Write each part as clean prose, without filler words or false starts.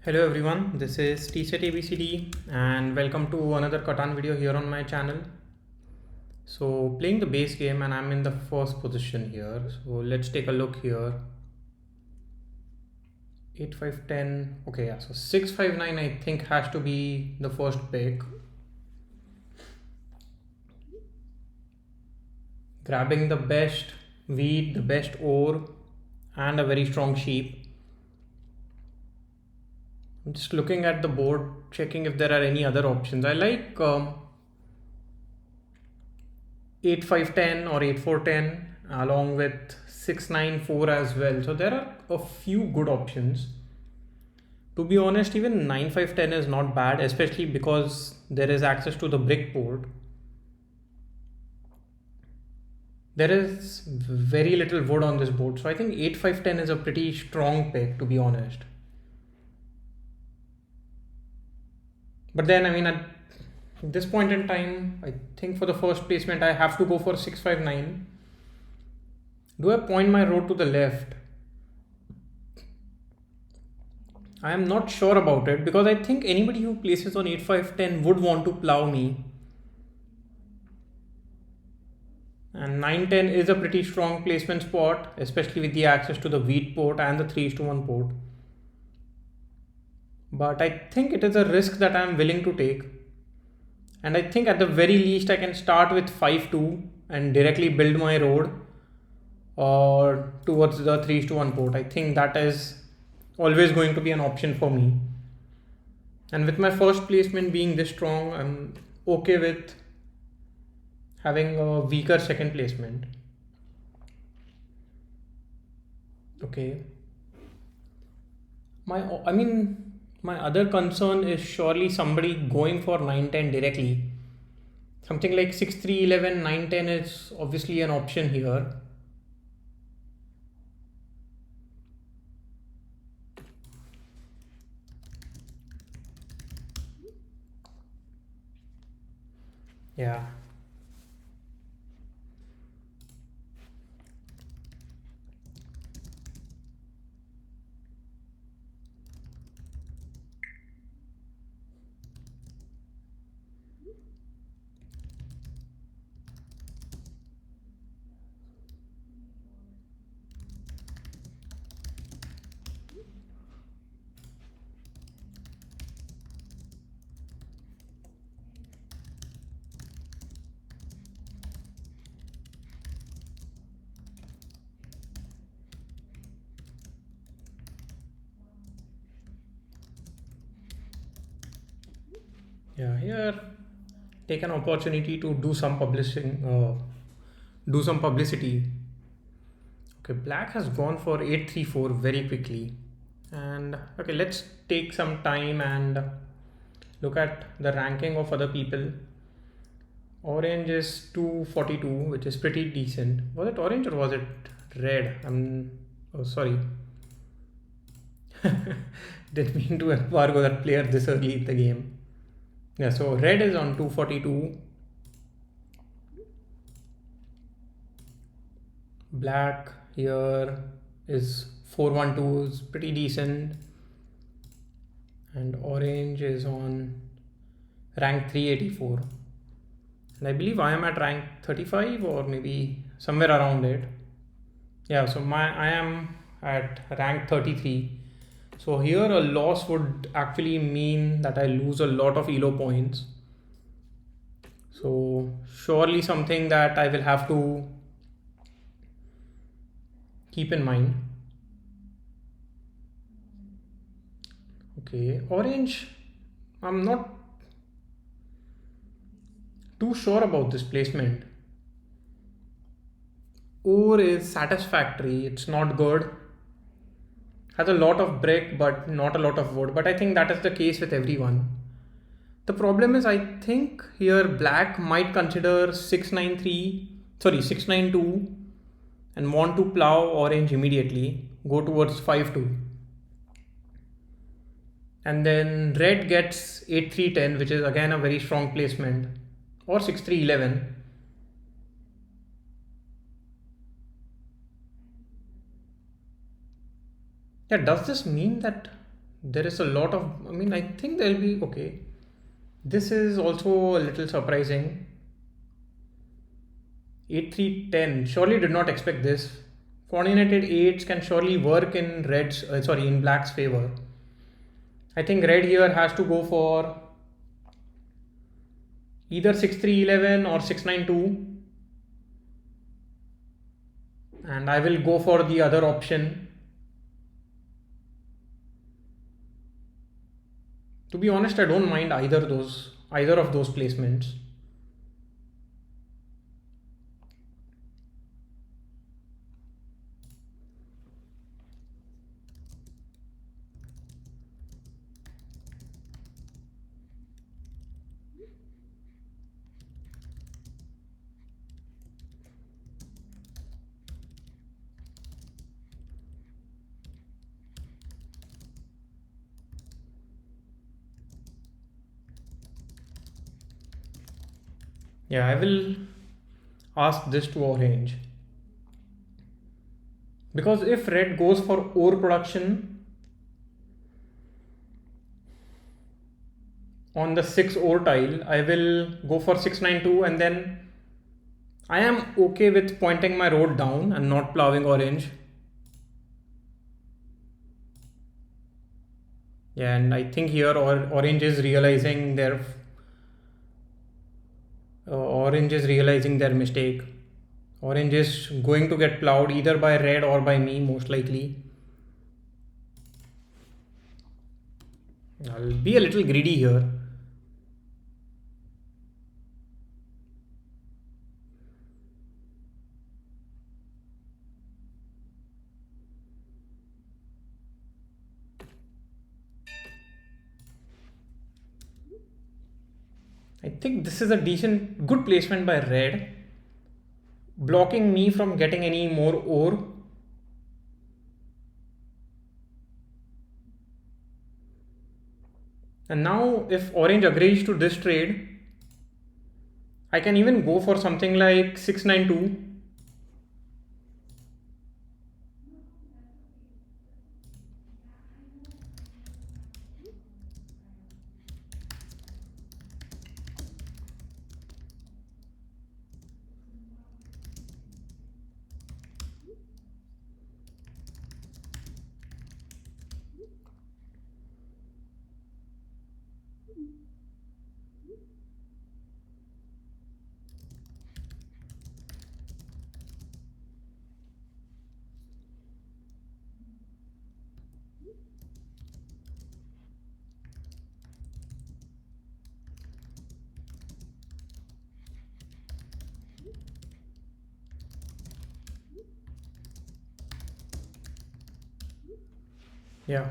Hello everyone, this is TSET ABCD and welcome to another Catan video here on my channel. So playing the base game and I'm in the first position here. So let's take a look here. 8, 5, 10. Okay, yeah, so 6, 5, 9 I think has to be the first pick. Grabbing the best wheat, the best ore and a very strong sheep. I'm just looking at the board, checking if there are any other options. I like 8, 5, 10 or 8, 4, 10 along with 6, 9, 4 as well. So there are a few good options. To be honest, even 9, 5, 10 is not bad, especially because there is access to the brick board. There is very little wood on this board. So I think 8, 5, 10 is a pretty strong pick, to be honest. But then, I mean, at this point in time, I think for the first placement, I have to go for 6, 5, 9. Do I point my road to the left? I am not sure about it because I think anybody who places on 8, 5, 10 would want to plow me. And 9, 10 is a pretty strong placement spot, especially with the access to the wheat port and the 3:1 port. But I think it is a risk that I am willing to take. And I think at the very least I can start with 5, 2 and directly build my road or towards the 3:1 port. I think that is always going to be an option for me. And with my first placement being this strong, I'm okay with having a weaker second placement. Okay. My other concern is surely somebody going for 9, 10 directly. Something like 6, 3, 11, 9, 10 is obviously an option here. Yeah. Yeah, here take an opportunity to do some do some publicity. Okay, black has gone for 8, 3, 4 very quickly. And okay, let's take some time and look at the ranking of other people. Orange is 242, which is pretty decent. Was it orange or was it red? Oh, sorry. Didn't mean to embargo that player this early in the game. Yeah, so red is on 242. Black here is 412, is pretty decent. And orange is on rank 384. And I believe I am at rank 35 or maybe somewhere around it. Yeah, so I am at rank 33. So here a loss would actually mean that I lose a lot of elo points. So surely something that I will have to keep in mind. Okay, orange, I'm not too sure about this placement. Ore is satisfactory, it's not good. Has a lot of brick but not a lot of wood, but I think that is the case with everyone. The problem is I think here black might consider 692 and want to plow orange immediately, go towards 5-2. And then red gets 8-3-10, which is again a very strong placement, or 6-3-11. Yeah, does this mean that there is a lot of, I mean, I think there'll be, okay. This is also a little surprising. 8-3-10, surely did not expect this. Coordinated 8s can surely work in in black's favor. I think red here has to go for either 6-3-11 or 6-9-2. And I will go for the other option. To be honest, I don't mind either of those placements. Yeah, I will ask this to orange. Because if red goes for ore production on the 6 ore tile, I will go for 6-9-2, and then I am okay with pointing my road down and not plowing orange. Yeah, and I think here orange is realizing their mistake. Orange is going to get plowed either by red or by me, most likely. I'll be a little greedy here. I think this is a good placement by red, blocking me from getting any more ore. And now if orange agrees to this trade, I can even go for something like 6-9-2. Yeah.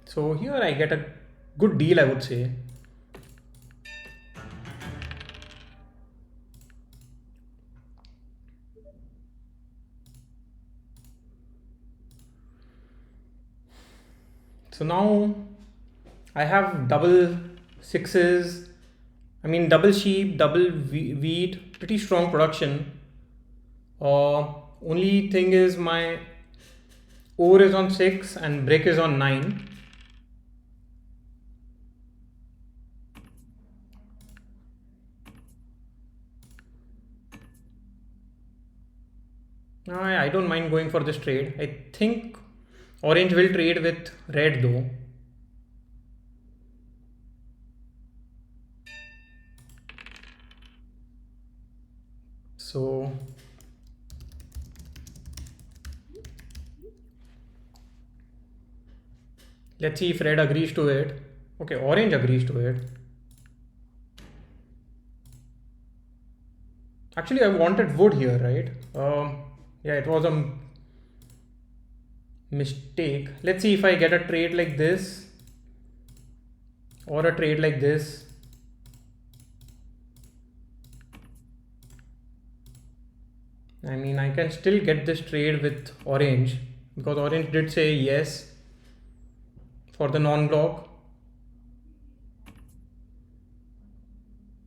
So here I get a good deal, I would say. So now I have double sixes, I mean double sheep, double wheat, pretty strong production. Only thing is my ore is on 6 and brick is on 9. I don't mind going for this trade. I think orange will trade with red though. So let's see if red agrees to it. Okay, orange agrees to it. Actually, I wanted wood here, right? Yeah, it was a mistake. Let's see if I get a trade like this or a trade like this. I mean, I can still get this trade with orange because orange did say yes for the non-block.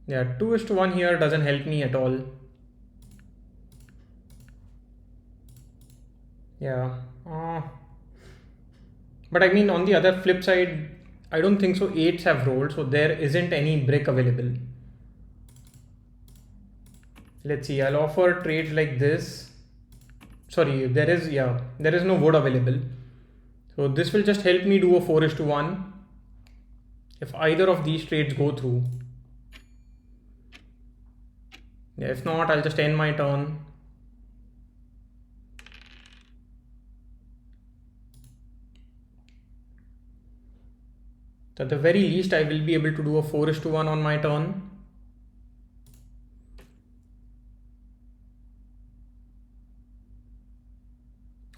Yeah, 2:1 here doesn't help me at all. Yeah. But I mean, on the other flip side, I don't think so. Eights have rolled, so there isn't any brick available. Let's see. I'll offer trades like this. Sorry, there is no wood available. So this will just help me do a 4:1 if either of these trades go through. Yeah, if not, I'll just end my turn. So at the very least, I will be able to do a 4:1 on my turn.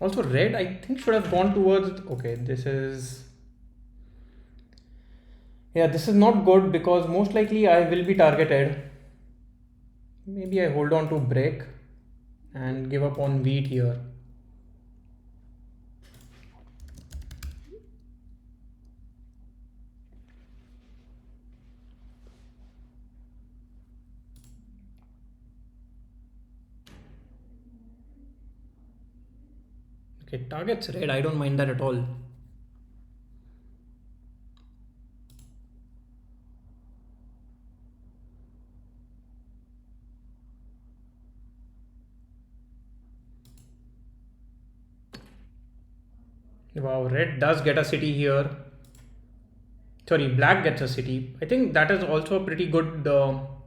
Also, red, I think, should have gone towards. Okay, this is. Yeah, this is not good because most likely I will be targeted. Maybe I hold on to brick and give up on wheat here. Okay, target's red. I don't mind that at all. Wow, red does get a city here. Sorry, black gets a city. I think that is also a pretty good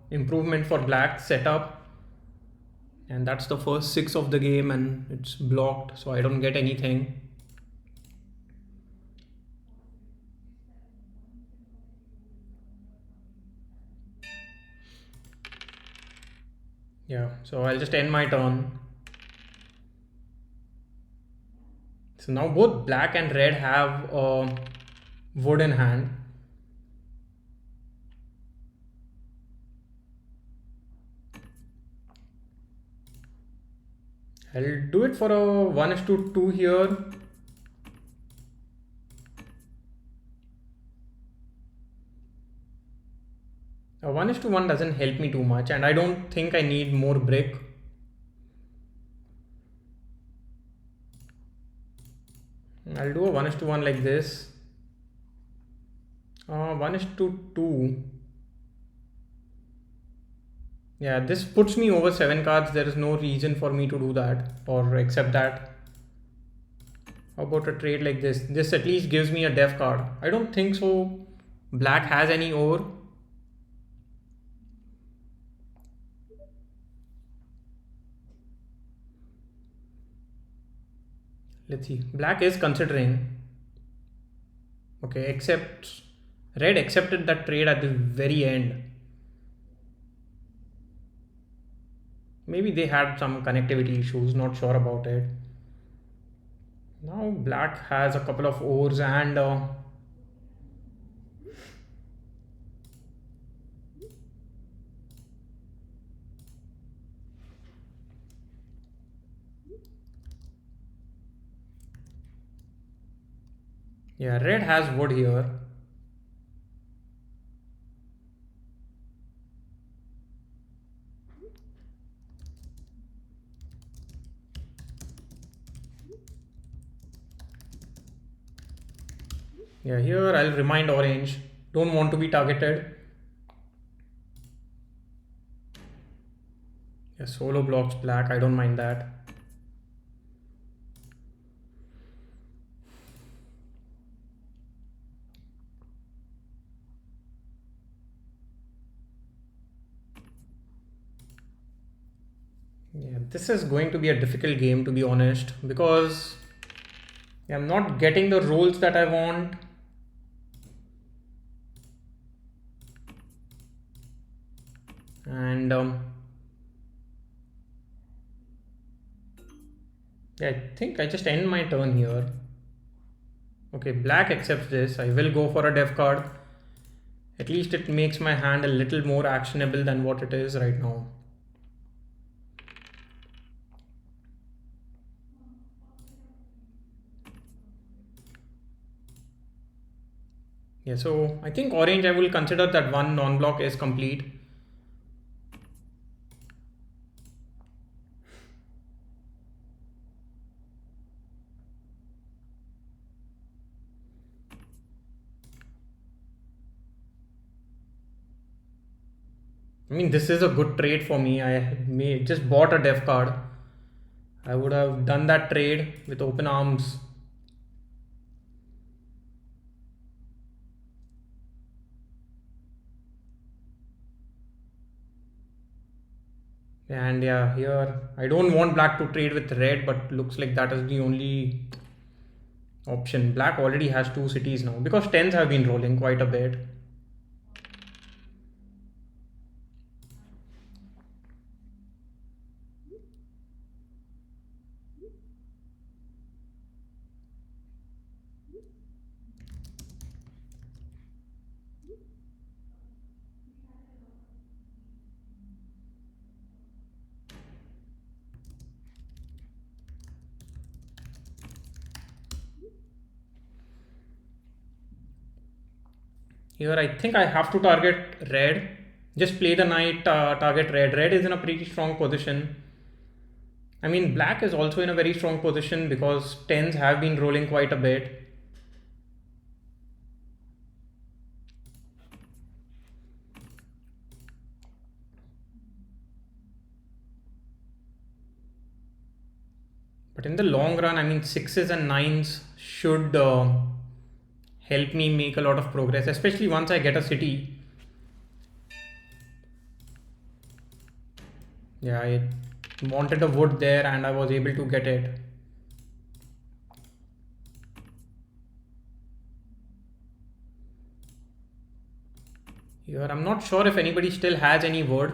improvement for black setup. And that's the first 6 of the game and it's blocked, so I don't get anything. Yeah, so I'll just end my turn. So now both black and red have wood in hand. I'll do it for a 1:2 here. A 1:1 doesn't help me too much and I don't think I need more brick. I'll do a 1:1 like this. 1:2. Yeah, this puts me over 7 cards. There is no reason for me to do that or accept that. How about a trade like this? This at least gives me a def card. I don't think so. Black has any ore. Let's see. Black is considering. Okay, except red accepted that trade at the very end. Maybe they had some connectivity issues, not sure about it. Now black has a couple of ores and yeah, red has wood here. Yeah, here I'll remind orange. Don't want to be targeted. Yeah, solo blocks black. I don't mind that. Yeah, this is going to be a difficult game to be honest because I'm not getting the rolls that I want. And yeah, I think I just end my turn here. Okay, black accepts this. I will go for a dev card. At least it makes my hand a little more actionable than what it is right now. Yeah, so I think orange, I will consider that one non-block is complete. I mean, this is a good trade for me. Just bought a dev card. I would have done that trade with open arms. And yeah, here I don't want black to trade with red, but looks like that is the only option. Black already has two cities now because tens have been rolling quite a bit. Here I think I have to target red. Just play the knight, target red. Red is in a pretty strong position. I mean, black is also in a very strong position because tens have been rolling quite a bit. But in the long run, I mean, sixes and nines should help me make a lot of progress, especially once I get a city. Yeah, I wanted a wood there and I was able to get it. Here, I'm not sure if anybody still has any wood.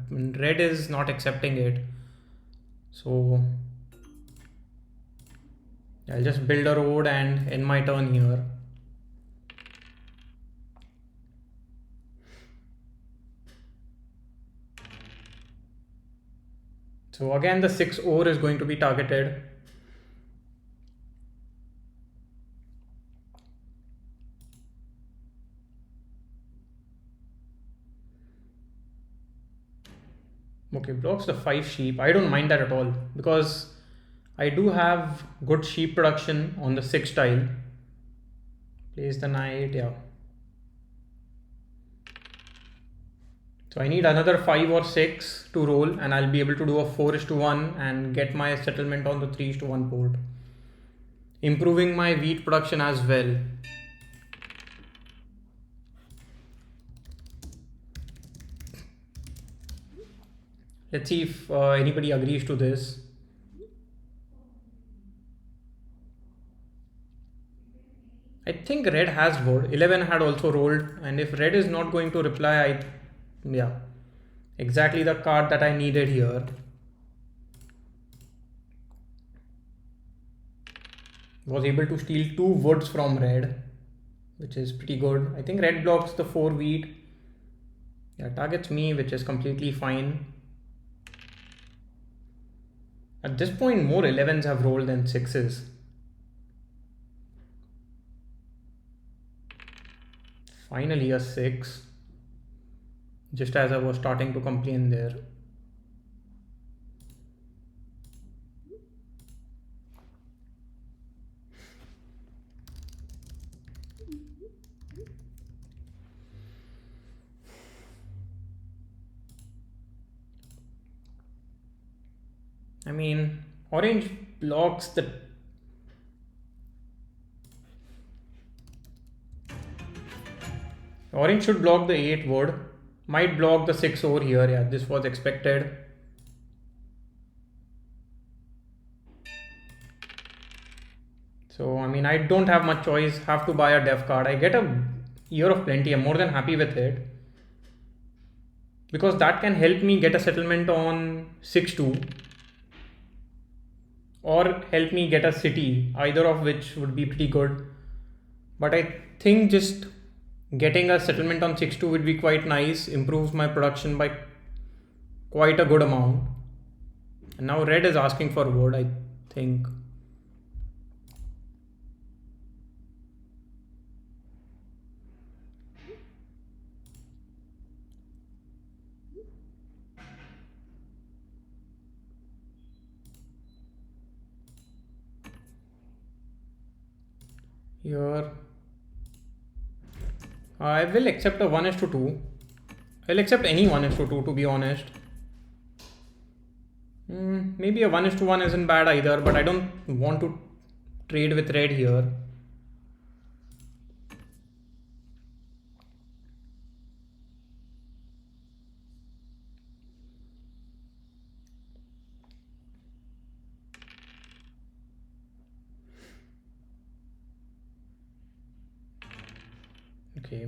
Red is not accepting it. So I'll just build a road and end my turn here. So again, the 6 ore is going to be targeted. Okay, blocks the 5 sheep. I don't mind that at all because I do have good sheep production on the 6 tile. Place the knight, yeah. So I need another 5 or 6 to roll and I'll be able to do a 4:1 and get my settlement on the 3:1 port. Improving my wheat production as well. Let's see if anybody agrees to this. I think red has wood. 11 had also rolled, and if red is not going to reply, yeah, exactly the card that I needed here. Was able to steal 2 woods from red, which is pretty good. I think red blocks the 4 wheat. Yeah, targets me, which is completely fine. At this point, more 11s have rolled than 6s. Finally a 6. Just as I was starting to complain there. I mean, orange blocks the... Orange should block the 8 wood. Might block the 6 over here. Yeah, this was expected. So, I mean, I don't have much choice. Have to buy a dev card. I get a year of plenty. I'm more than happy with it. Because that can help me get a settlement on 6-2. Or help me get a city. Either of which would be pretty good. But I think just getting a settlement on 6-2 would be quite nice. Improves my production by quite a good amount. And now red is asking for wood, I think. Here I will accept a 1:2. I'll accept any 1:2 to be honest. Maybe a 1:1 isn't bad either, but I don't want to trade with red here. Okay.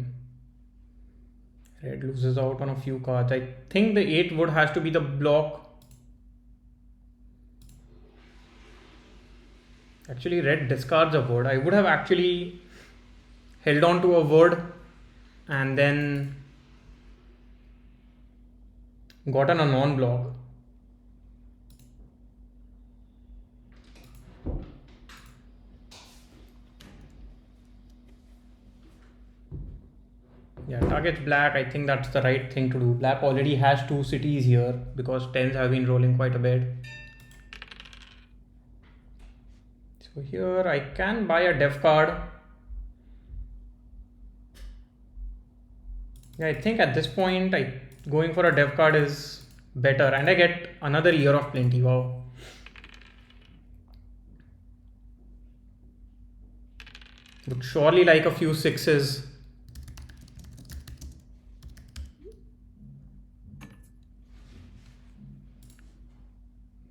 Red loses out on a few cards. I think the 8 wood has to be the block. Actually, red discards a word. I would have actually held on to a word and then gotten a non-block. Yeah, target's black. I think that's the right thing to do. Black already has 2 cities here because 10s have been rolling quite a bit. So here I can buy a def card. Yeah, I think at this point going for a dev card is better, and I get another year of plenty. Wow. Would surely like a few 6s.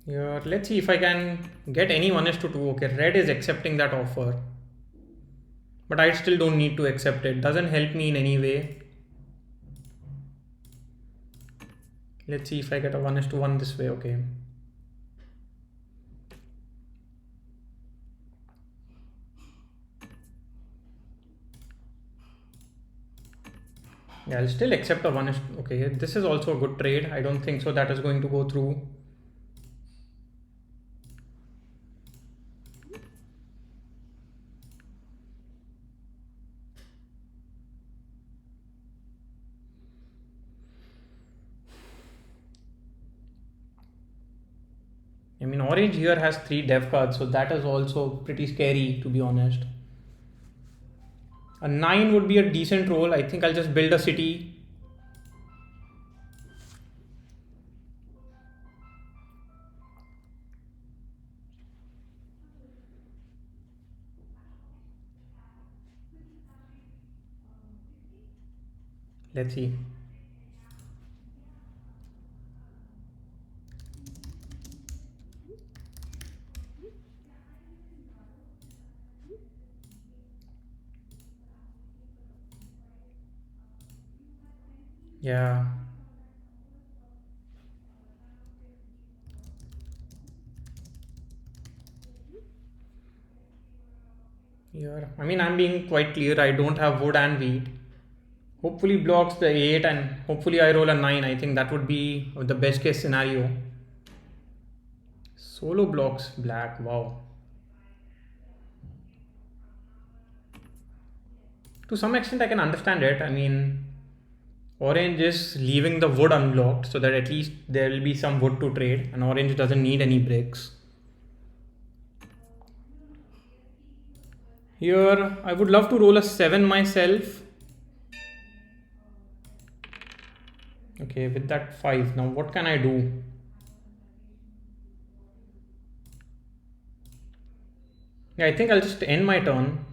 Here, let's see if I can get any 1:2. Okay, red is accepting that offer, but I still don't need to accept it. Doesn't help me in any way. Let's see if I get a 1:1 this way. Okay. Yeah, I'll still accept a 1. Okay, this is also a good trade. I don't think so that is going to go through. I mean, orange here has 3 dev cards, so that is also pretty scary to be honest. A 9 would be a decent roll. I think I'll just build a city. Let's see. Yeah. Here, I mean, I'm being quite clear. I don't have wood and wheat. Hopefully blocks the 8 and hopefully I roll a 9. I think that would be the best case scenario. Solo blocks black. Wow. To some extent I can understand it. I mean, orange is leaving the wood unblocked so that at least there will be some wood to trade, and orange doesn't need any bricks. Here I would love to roll a 7 myself. Okay, with that 5. Now what can I do? Yeah, I think I'll just end my turn.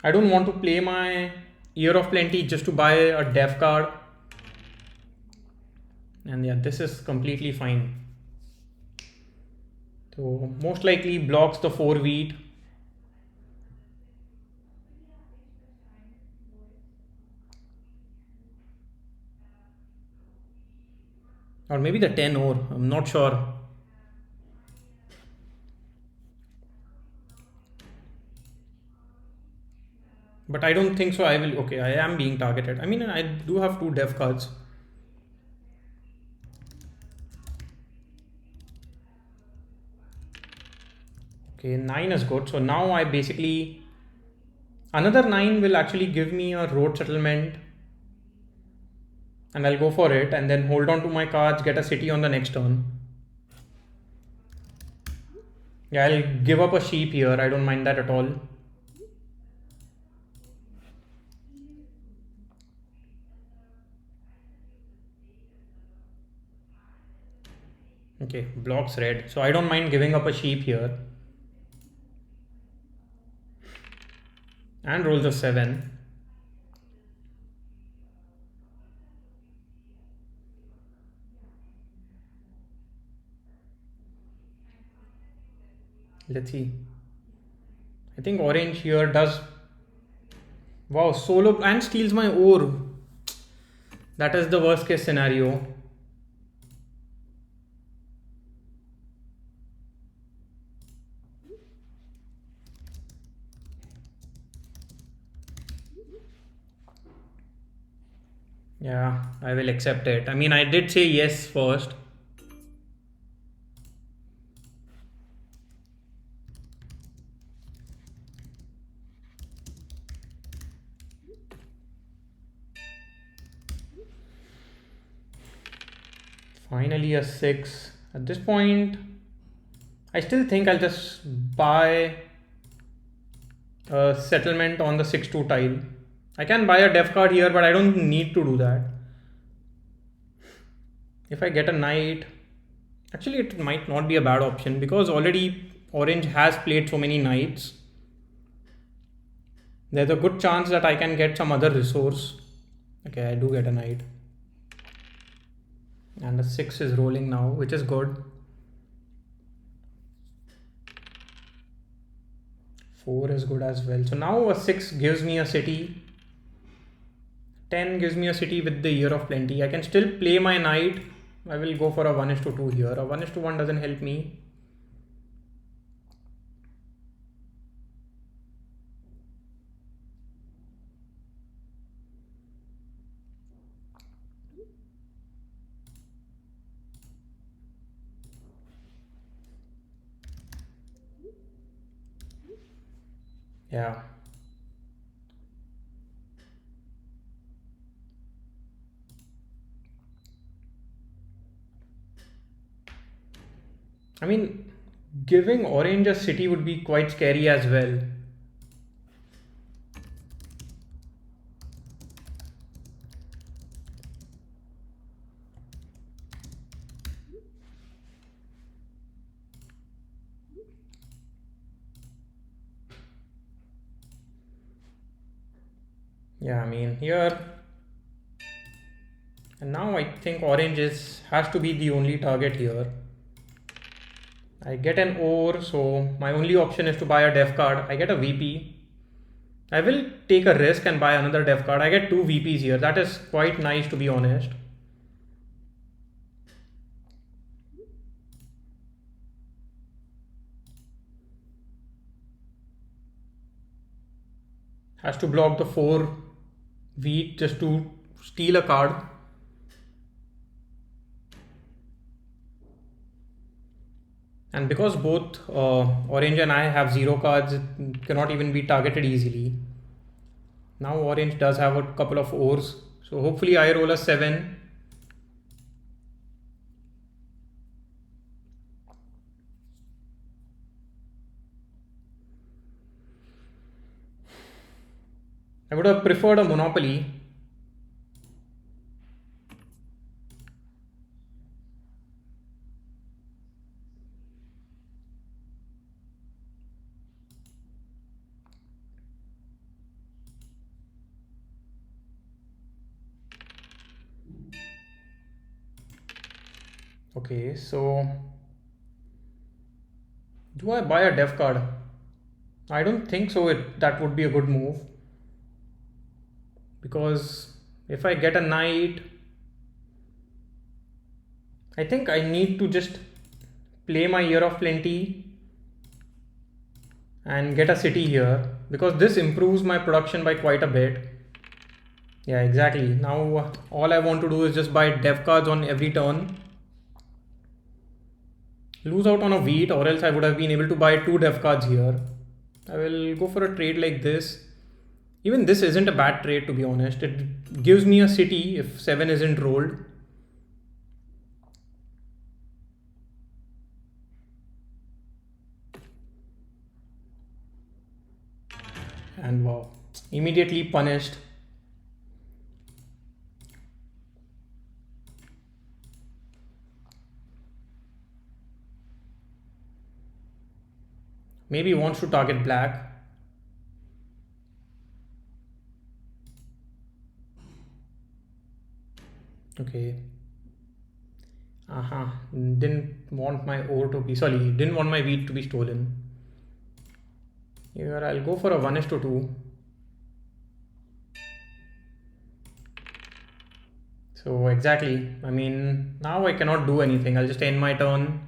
I don't want to play my Year of Plenty just to buy a dev card. And yeah, this is completely fine. So most likely blocks the 4 wheat. Or maybe the 10 ore, I'm not sure. But I don't think so. I will. Okay, I am being targeted. I mean, I do have 2 dev cards. Okay, 9 is good. So now I basically, another 9 will actually give me a road settlement. And I'll go for it and then hold on to my cards, get a city on the next turn. Yeah, I'll give up a sheep here. I don't mind that at all. Okay, blocks red. So I don't mind giving up a sheep here. And rolls a 7. Let's see. I think orange here does. Wow, solo and steals my ore. That is the worst case scenario. Yeah, I will accept it. I mean, I did say yes first. Finally, a 6. At this point, I still think I'll just buy a settlement on the 6-2 tile. I can buy a def card here, but I don't need to do that. If I get a knight, actually it might not be a bad option because already orange has played so many knights. There's a good chance that I can get some other resource. Okay, I do get a knight. And the 6 is rolling now, which is good. 4 is good as well. So now a 6 gives me a city. 10 gives me a city with the Year of Plenty. I can still play my knight. I will go for a 1:2 here. A 1:1 doesn't help me. Yeah. I mean, giving orange a city would be quite scary as well. Yeah, I mean, here. And now I think orange has to be the only target here. I get an ore, so my only option is to buy a def card. I get a VP. I will take a risk and buy another def card. I get 2 VPs here. That is quite nice, to be honest. Has to block the 4 wheat just to steal a card. And because both orange and I have 0 cards, it cannot even be targeted easily. Now orange does have a couple of ores. So hopefully I roll a 7. I would have preferred a monopoly. Okay, so do I buy a def card? I don't think so. That would be a good move. Because if I get a knight, I think I need to just play my Year of Plenty and get a city here because this improves my production by quite a bit. Yeah, exactly. Now all I want to do is just buy dev cards on every turn. Lose out on a wheat, or else I would have been able to buy 2 dev cards here. I will go for a trade like this. Even this isn't a bad trade, to be honest. It gives me a city if 7 isn't rolled. And wow, immediately punished. Maybe he wants to target black. Okay. Didn't want my ore to be, sorry, didn't want my wheat to be stolen. Here I'll go for a 1:2. So exactly, I mean, now I cannot do anything. I'll just end my turn.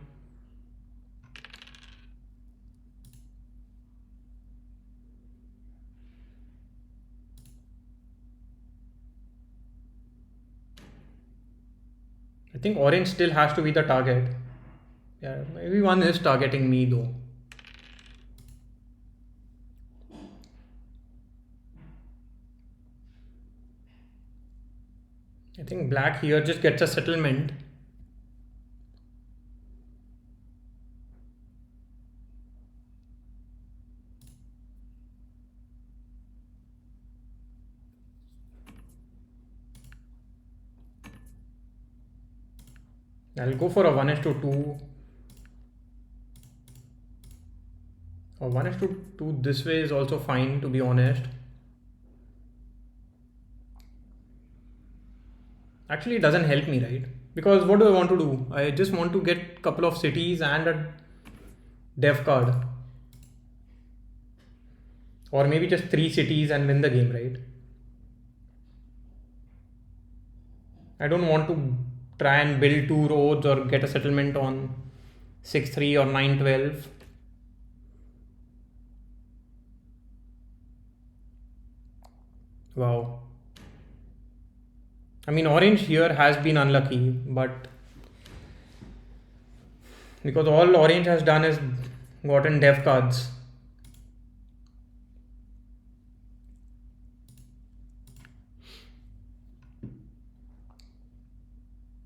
I think orange still has to be the target. Yeah, maybe one is targeting me though. I think black here just gets a settlement. I'll go for a 1:2. Or 1:2 this way is also fine, to be honest. Actually, it doesn't help me, right? Because what do I want to do? I just want to get a couple of cities and a dev card. Or maybe just 3 cities and win the game, right? I don't want to try and build 2 roads or get a settlement on 6-3 or 9-12. Wow. I mean, orange here has been unlucky, but because all orange has done is gotten dev cards.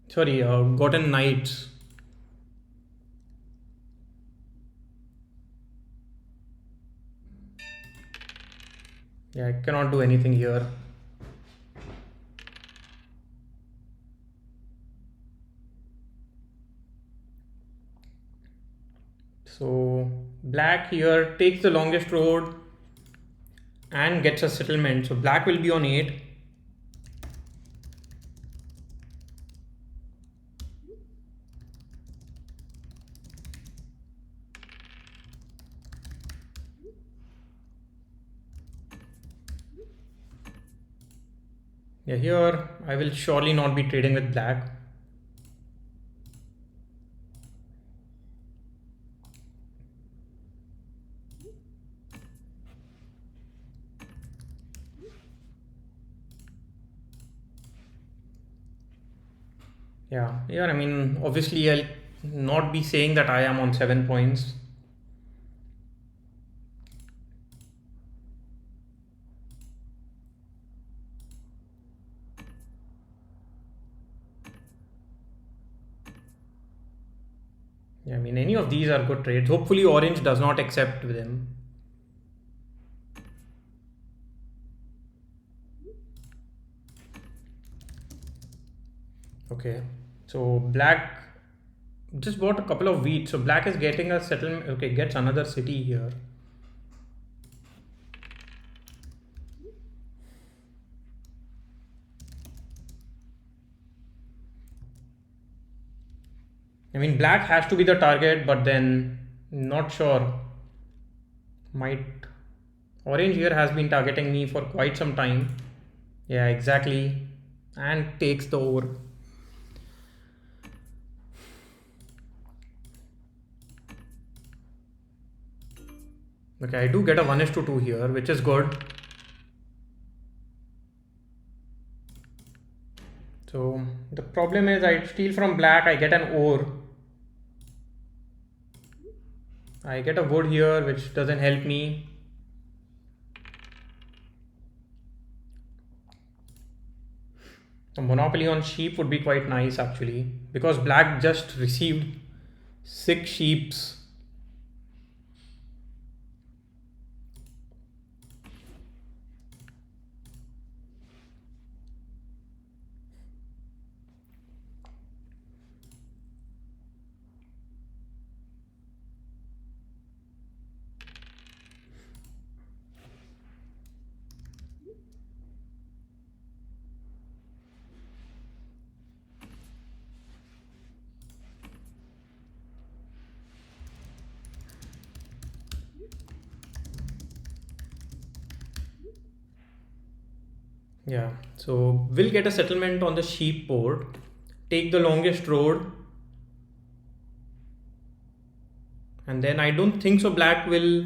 Sorry, gotten knights. Yeah, I cannot do anything here. So black here takes the longest road and gets a settlement. So black will be on 8. Yeah, here I will surely not be trading with black. Yeah, I mean, obviously I'll not be saying that I am on 7 points. Yeah, I mean, any of these are good trades. Hopefully orange does not accept with him. Okay, so black just bought a couple of wheat. So black is getting a settlement. Okay, gets another city here. I mean, black has to be the target, but then not sure. Might orange here has been targeting me for quite some time. Yeah, exactly, and takes the ore. Okay, I do get a 1:2 here, which is good. So the problem is I steal from black, I get an ore. I get a wood here, which doesn't help me. A monopoly on sheep would be quite nice actually, because black just received 6 sheeps. Yeah, so we'll get a settlement on the sheep port, take the longest road, and then I don't think so black will.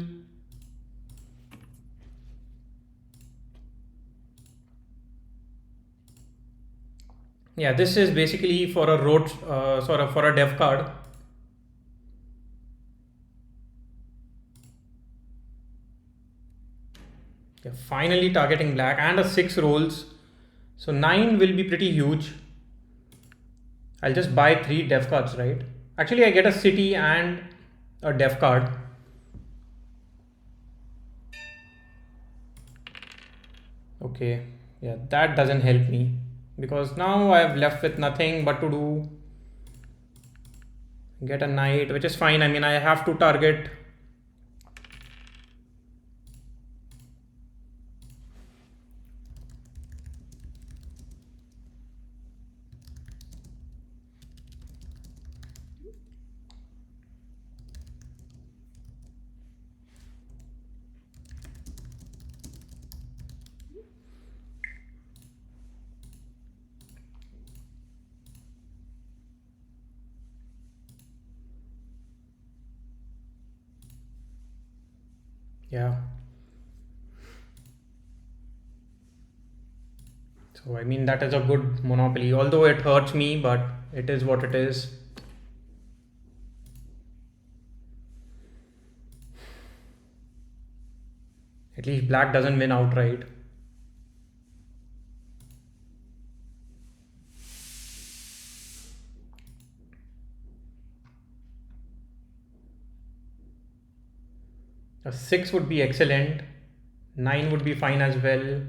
Yeah, this is basically for a road, sort of for a dev card. Yeah, finally targeting black and a 6 rolls. So 9 will be pretty huge. I'll just buy 3 dev cards, right? Actually, I get a city and a dev card. Okay, yeah, that doesn't help me because now I've left with nothing but to do get a knight, which is fine. I mean, I have to target. Yeah. So I mean that is a good monopoly, although it hurts me, but it is what it is. At least black doesn't win outright. A 6 would be excellent. 9 would be fine as well.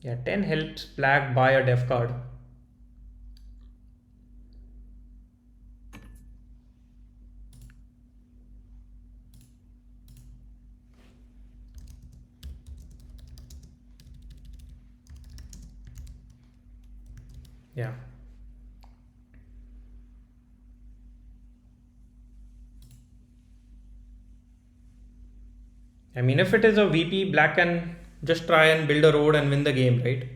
Yeah, 10 helps black buy a def card. Yeah. I mean, if it is a VP, black can just try and build a road and win the game, right?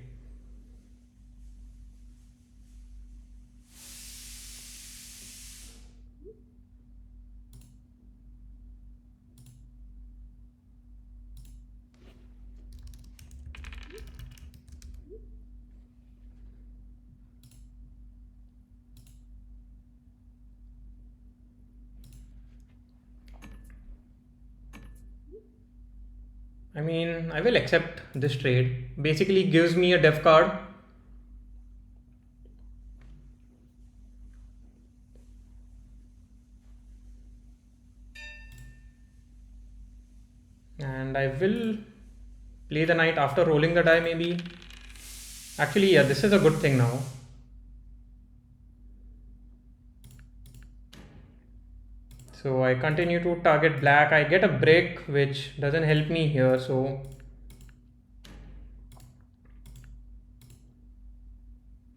I mean, I will accept this trade. Basically gives me a def card. And I will play the knight after rolling the die maybe. Actually, yeah, this is a good thing now. So I continue to target black. I get a break which doesn't help me here. So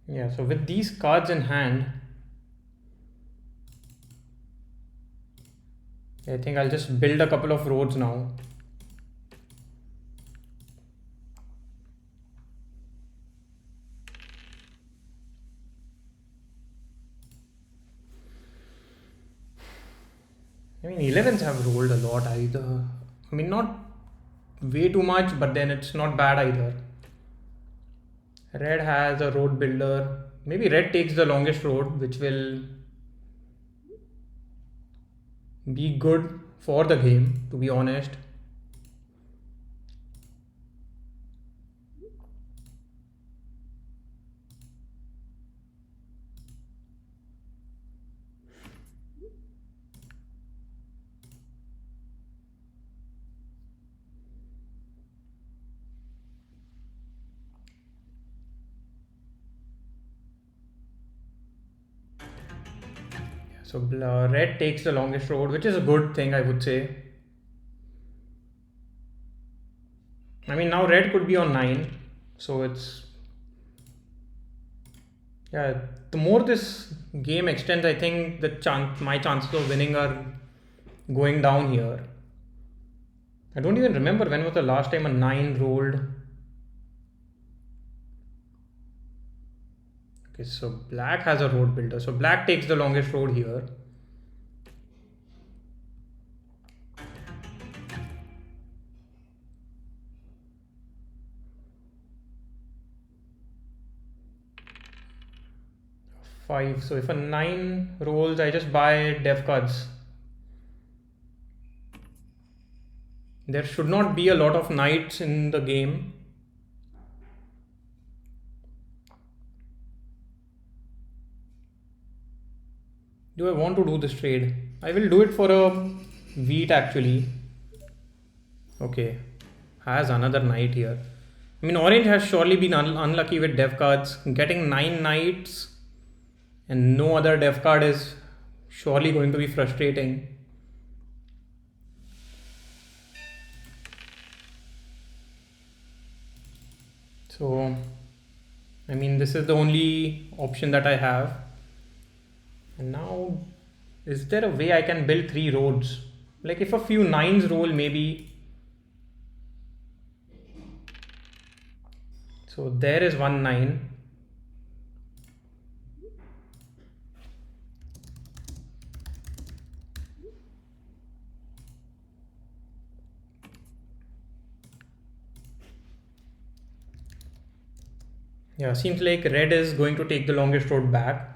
yeah, so with these cards in hand, I think I'll just build a couple of roads now. I mean, 11s have rolled a lot either. I mean, not way too much, but then it's not bad either. Red has a road builder. Maybe red takes the longest road, which will be good for the game, to be honest. So red takes the longest road, which is a good thing, I would say. I mean, now red could be on 9, so it's yeah. The more this game extends, I think my chances of winning are going down here. I don't even remember when was the last time a 9 rolled. Okay, so black has a road builder. So black takes the longest road here. Five. So if a 9 rolls, I just buy dev cards. There should not be a lot of knights in the game. Do I want to do this trade? I will do it for a wheat actually. Okay, has another knight here. I mean, orange has surely been unlucky with dev cards. Getting 9 knights and no other dev card is surely going to be frustrating. So, I mean, this is the only option that I have. And now, is there a way I can build 3 roads? Like if a few 9s roll, maybe. So there is 1 9. Yeah, seems like red is going to take the longest road back.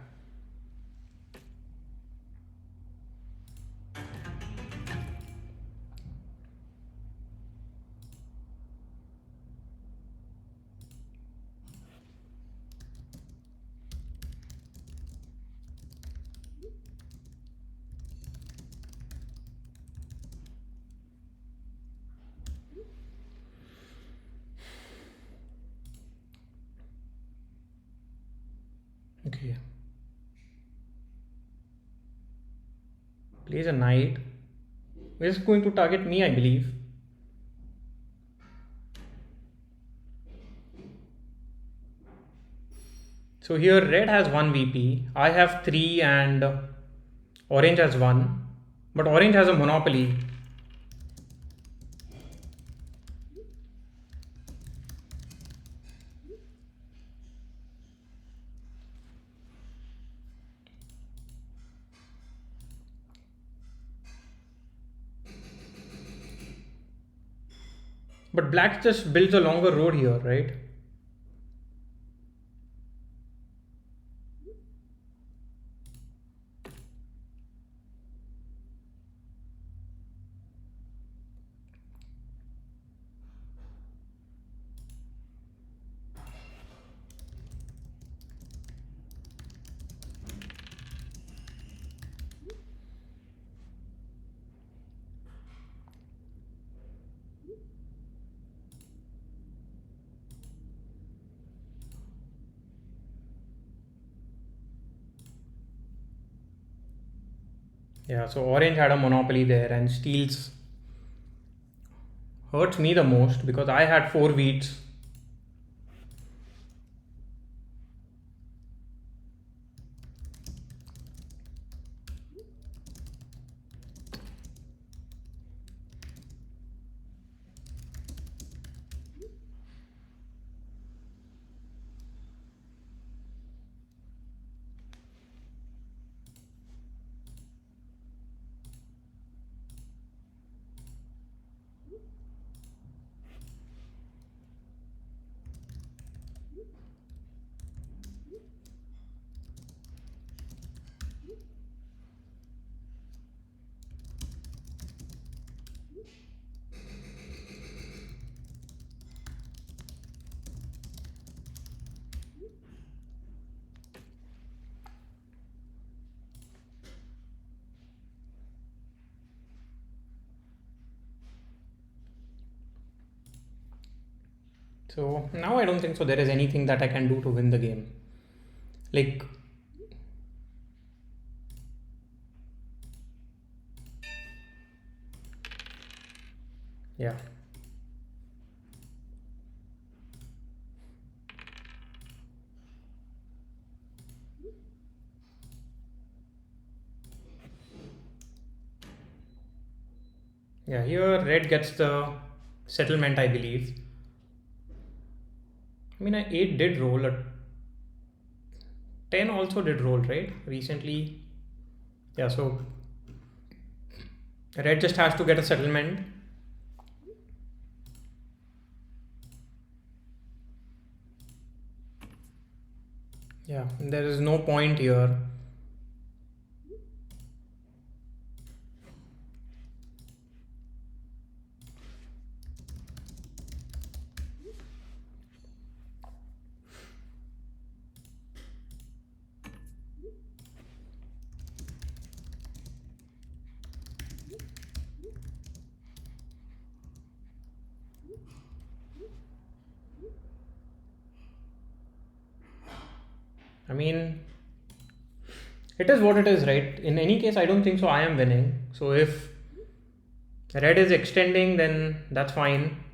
Okay. Plays a knight. Is going to target me, I believe. So here red has 1 VP. I have 3 and orange has 1. But orange has a monopoly. But black just builds a longer road here, right? Yeah, so orange had a monopoly there and steals hurts me the most because I had 4 wheats. So now I don't think so there is anything that I can do to win the game. Like, yeah. Yeah, here red gets the settlement, I believe. I mean, 8 did roll. 10 also did roll, right? Recently. Yeah, so red just has to get a settlement. Yeah, there is no point here. I mean, it is what it is, right? In any case, I don't think so I am winning. So if red is extending, then that's fine.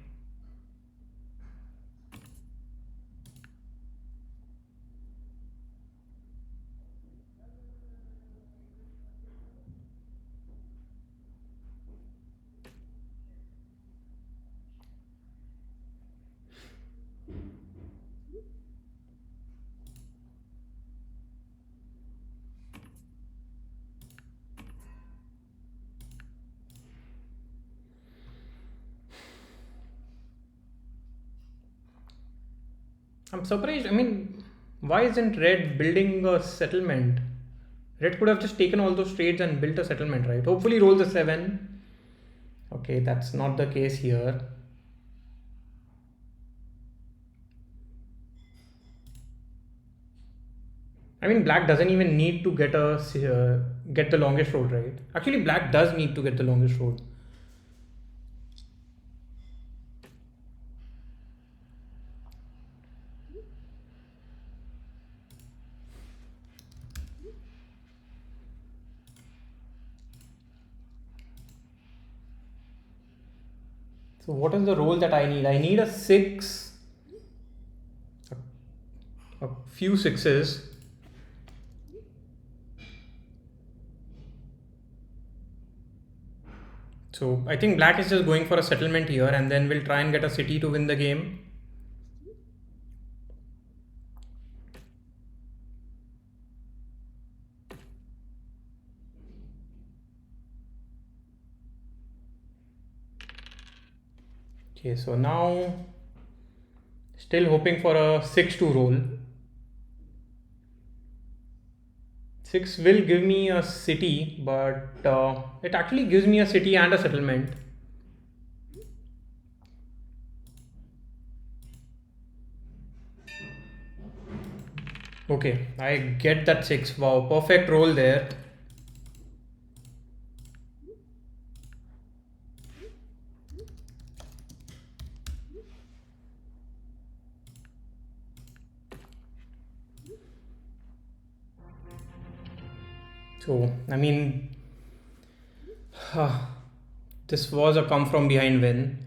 I'm surprised. I mean, why isn't red building a settlement? Red could have just taken all those trades and built a settlement, right? Hopefully roll the 7. Okay, that's not the case here. I mean, black doesn't even need to get the longest road, right? Actually, black does need to get the longest road. So what is the roll that I need? I need a 6, a few 6s. So I think black is just going for a settlement here, and then we'll try and get a city to win the game. Okay, so now still hoping for a 6 to roll. 6 will give me a city, but it actually gives me a city and a settlement. Okay, I get that 6. Wow, perfect roll there. So, I mean, this was a come from behind win.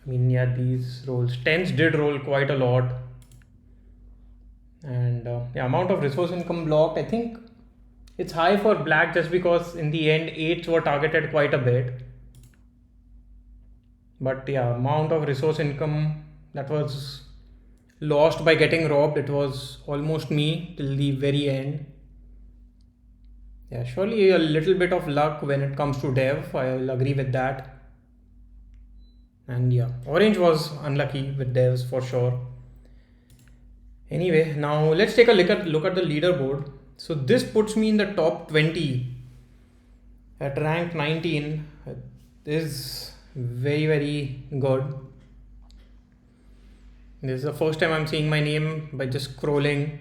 I mean, yeah, these rolls, 10s did roll quite a lot. And the amount of resource income blocked, I think it's high for black just because in the end 8s were targeted quite a bit. But yeah, amount of resource income that was lost by getting robbed, it was almost me till the very end. Yeah, surely a little bit of luck when it comes to dev, I'll agree with that. And yeah, orange was unlucky with devs for sure. Anyway, now let's take a look at the leaderboard. So this puts me in the top 20 at rank 19. This is very good. This is the first time I'm seeing my name by just scrolling,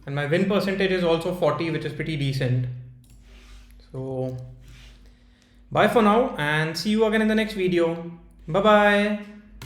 and my win percentage is also 40, which is pretty decent. So bye for now and see you again in the next video. Bye bye.